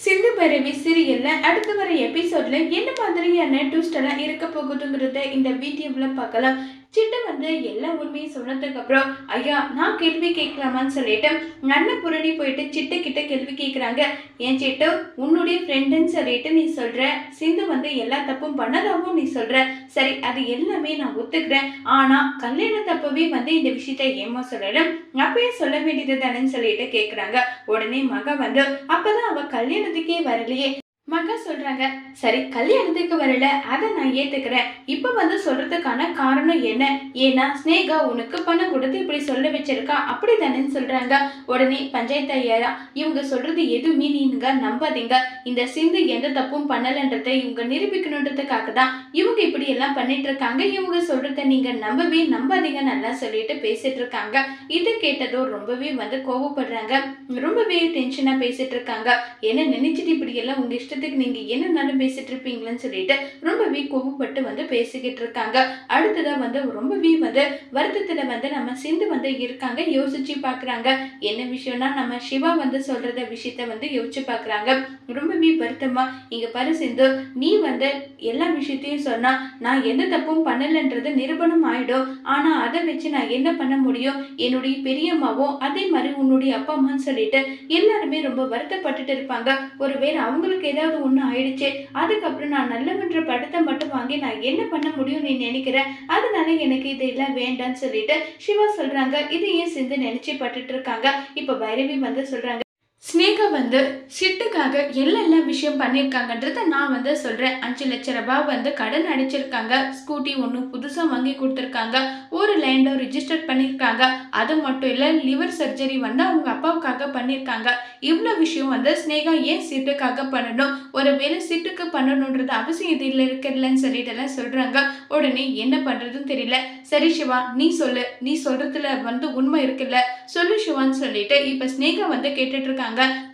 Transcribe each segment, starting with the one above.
சிந்து பைரவி சீரியல்ல அடுத்து வர எபிசோட்ல என்ன மாதிரியான ட்விஸ்ட் எல்லாம் இருக்க போகுதுங்கிறத இந்த வீடியோவில் பார்க்கலாம். சிட்டு எல்லா உண்மையும் சொன்னதுக்கு அப்புறம் ஐயா நான் கேள்வி கேட்கலாமான்னு சொல்லிட்டு நல்ல புரணி போயிட்டு சிட்டு கிட்ட கேள்வி கேட்குறாங்க. ஏன் சிட்டு உன்னுடைய ஃப்ரெண்டுன்னு சொல்லிட்டு நீ சொல்ற, சிந்து எல்லா தப்பும் பண்ணதாகவும் நீ சொல்ற, சரி அது எல்லாமே நான் ஒத்துக்கிறேன், ஆனா கல்யாண தப்பவே இந்த விஷயத்த ஏமா சொல்லணும், அப்பயே சொல்ல வேண்டியது தானேன்னு சொல்லிட்டு கேட்குறாங்க. உடனே மக அப்பதான் அவ கல்யாணத்துக்கே வரலையே. மகா சொல்றாங்க, சரி கல்யாணத்துக்கு வரல அதை நான் ஏத்துக்கிறேன், இப்ப சொல்றதுக்கான காரணம் என்ன, ஏன்னா ஸ்னேகா உனக்கு பணம் கொடுத்து இப்படி சொல்ல வச்சிருக்கா அப்படி தானேன்னு சொல்றாங்க. உடனே பஞ்சாயத்து ஐயா இவங்க சொல்றது எதுவுமே நீங்க நம்பாதீங்க, இந்த சிந்து எந்த தப்பும் பண்ணலன்றதை இவங்க நிரூபிக்கணுன்றதுக்காக தான் இவங்க இப்படி எல்லாம் பண்ணிட்டு இருக்காங்க, இவங்க சொல்றத நீங்க நம்பவே நம்பாதீங்க நல்லா சொல்லிட்டு பேசிட்டு இருக்காங்க. இது கேட்டதும் ரொம்பவே கோவப்படுறாங்க, ரொம்பவே டென்ஷனா பேசிட்டு இருக்காங்க. என்ன நினைச்சிட்டு இப்படி எல்லாம் உங்க இஷ்டத்துக்கு நீங்க என்னன்னாலும் பேசிட்டு இருப்பீங்களன்னு சொல்லிட்டு ரொம்பவே கோவப்பட்டு பேசிக்கிட்டு இருக்காங்க. அடுத்ததா ரொம்பவே வருத்தத்துல நம்ம சிந்து இருக்காங்க. யோசிச்சு பாக்குறாங்க என்ன விஷயம்னா நம்ம சிவா சொல்றத விஷயத்த யோசிச்சு பாக்குறாங்க. ரொம்பவே வருத்தமா, இங்க பாரு சிந்து, நீ எல்லா விஷயத்தையும் சொன்னா நான் எந்த தப்பும் பண்ணலன்றது நிரூபணம் ஆயிடும், ஆனா அதை வச்சு நான் என்ன பண்ண முடியும், என்னுடைய பெரியம்மாவும் அதே மாதிரி உன்னுடைய அப்பா அம்மான்னு சொல்லிட்டு எல்லாருமே ரொம்ப வருத்தப்பட்டுட்டு இருப்பாங்க, ஒருவேளை அவங்களுக்கு ஏதாவது ஒண்ணு ஆயிடுச்சு, அதுக்கப்புறம் நான் நல்லவன்ற படத்தை மட்டும் வாங்கி நான் என்ன பண்ண முடியும் நீ நினைக்கிறேன், அதனால எனக்கு இதெல்லாம் வேண்டான்னு சொல்லிட்டு சிவா சொல்றாங்க. இதையும் சிந்து நினைச்சு பட்டுட்டு இருக்காங்க. இப்ப பைரவி சொல்றாங்க, ஸ்னேகா சிட்டுக்காக எல்லா விஷயம் பண்ணியிருக்காங்கன்றத நான் சொல்கிறேன். 5 லட்ச ரூபாய் கடன் அடிச்சிருக்காங்க, ஸ்கூட்டி ஒன்று புதுசாக வாங்கி கொடுத்துருக்காங்க, ஒரு லேண்டோ ரிஜிஸ்டர் பண்ணியிருக்காங்க, அது மட்டும் இல்லை லிவர் சர்ஜரி அவங்க அப்பாவுக்காக பண்ணியிருக்காங்க. இவ்வளோ விஷயம் ஸ்னேகா ஏன் சிட்டுக்காக பண்ணணும், ஒருவேளை சிட்டுக்கு பண்ணணுன்றது அவசியம் இது இல்லை இருக்கிறதுலன்னு சொல்லிட்டு எல்லாம் சொல்கிறாங்க. உடனே என்ன பண்ணுறதுன்னு தெரியல. சரி சிவா நீ சொல்லு, நீ சொல்கிறதுல உண்மை இருக்குல்ல சொல்லு சிவான்னு சொல்லிட்டு இப்போ ஸ்னேகா கேட்டுட்டு இருக்காங்க.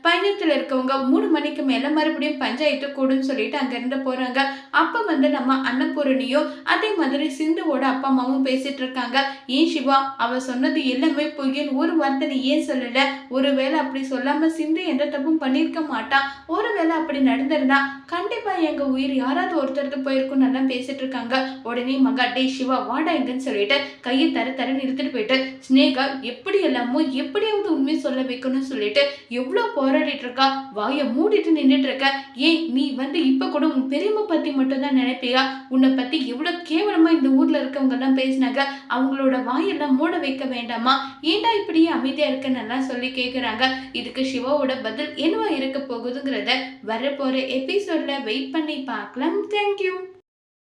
பஞ்சாயத்துல இருக்கவங்க 3 மணிக்கு மேல மறுபடியும் பஞ்சாயத்து கூடுன்னு சொல்லிட்டு அங்க இருந்து போறாங்க. அப்ப நம்ம அன்னபூரணியும் அதே மாதிரி சிந்துவோட அப்பா அம்மாவும் பேசிட்டு இருக்காங்க. ஏன் சிவா அவ சொன்னது எல்லாமே பொய்யன் ஒரு வார்த்தை நீ ஏன் சொல்லல, ஒருவேளை அப்படி சொல்லாம சிந்து எந்த தப்பும் பண்ணிருக்க மாட்டா, ஒருவேளை அப்படி நடந்திருந்தா கண்டிப்பா எங்க உயிர் யாராவது ஒருத்தருக்கு போயிருக்கும் நல்லா பேசிட்டு இருக்காங்க. உடனே மகா டே சிவா வாடா எங்கன்னு சொல்லிட்டு கையை தரன்னு இழுத்துட்டு போயிட்டு ஸ்னேகா எப்படி எல்லாமோ எப்படியாவது உண்மை சொல்ல வைக்கணும்னு சொல்லிட்டு எவ்வளவு போராடிட்டு இருக்கா, வாயை மூடிட்டு நின்றுட்டு இருக்க, ஏன் நீ இப்ப கூட உன் பெரியம்மா பத்தி மட்டும் தான் நினைப்பியா, உன்னை பத்தி எவ்வளவு கேவலமா இந்த ஊர்ல இருக்கவங்க எல்லாம் பேசினாங்க, அவங்களோட வாயெல்லாம் மூட வைக்க வேண்டாமா, ஏண்டா இப்படியே அமைதியா இருக்குன்னு சொல்லி கேக்குறாங்க. இதுக்கு சிவாவோட பதில் என்னவா இருக்க போகுதுங்கிறத வரப்போற எபிசோட்ல வெயிட் பண்ணி பார்க்கலாம். தேங்க்யூ.